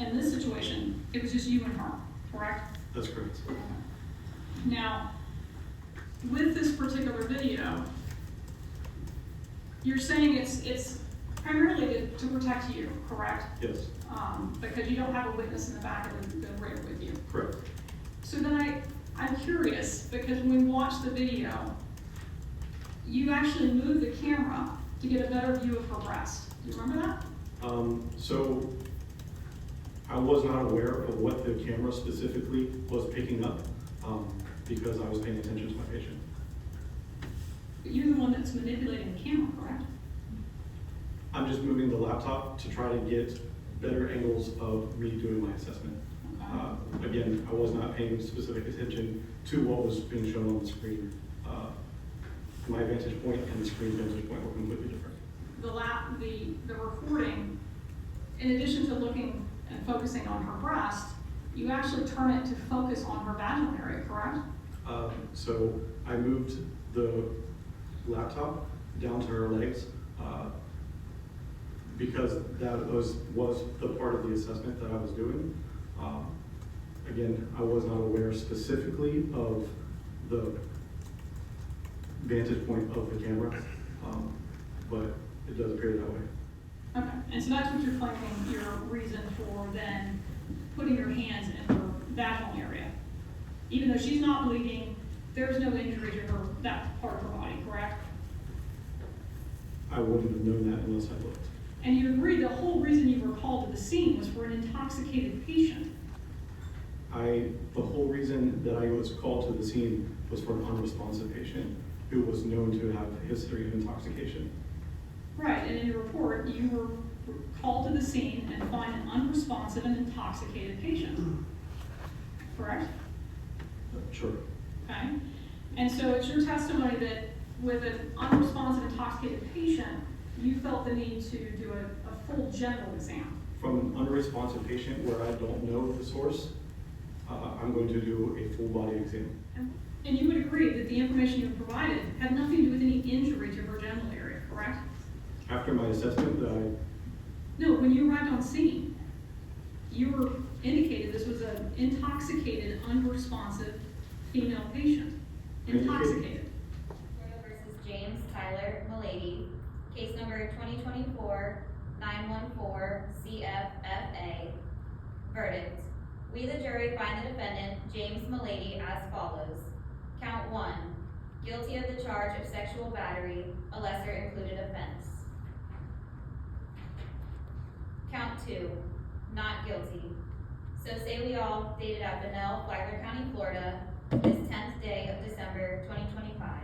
in this situation, it was just you and her, correct? That's correct. Now, with this particular video, you're saying it's primarily to protect you, correct? Yes. Because you don't have a witness in the back of the rig with you. Correct. So then I'm curious, because when we watched the video, you actually moved the camera to get a better view of her breast. Do you remember that? So I was not aware of what the camera specifically was picking up because I was paying attention to my patient. But you're the one that's manipulating the camera, correct? I'm just moving the laptop to try to get better angles of me doing my assessment. Okay. Again, I was not paying specific attention to what was being shown on the screen. My vantage point and the screen vantage point were completely different. The recording, in addition to looking and focusing on her breast, you actually turn it to focus on her vaginal area, correct? So I moved the laptop down to her legs because that was the part of the assessment that I was doing. Again, I was not aware specifically of the vantage point of the camera, but it does appear that way. Okay, and so that's what you're claiming your reason for then putting your hands in her vaginal area. Even though she's not bleeding, there's no injury to her, that part of her body, correct? I wouldn't have known that unless I looked. And you agree the whole reason you were called to the scene was for an intoxicated patient. The whole reason that I was called to the scene was for an unresponsive patient who was known to have a history of intoxication. Right, and in your report, you were called to the scene and find an unresponsive and intoxicated patient, correct? Sure. Okay, and so it's your testimony that with an unresponsive, intoxicated patient, you felt the need to do a full general exam. From an unresponsive patient where I don't know the source, I'm going to do a full body exam. And you would agree that the information you provided had nothing to do with any injury to her genital area, correct? After my assessment, No, when you arrived on scene, you were indicated this was an intoxicated, unresponsive female patient. Intoxicated. Versus James Tyler Melady, case number 2024-914 CFFA. Verdict. We, the jury, find the defendant, James Melady, as follows. Count 1, guilty of the charge of sexual battery, a lesser included offense. Count 2, not guilty. So say we all, dated at Flagler County, Florida, this 10th day of December 2025.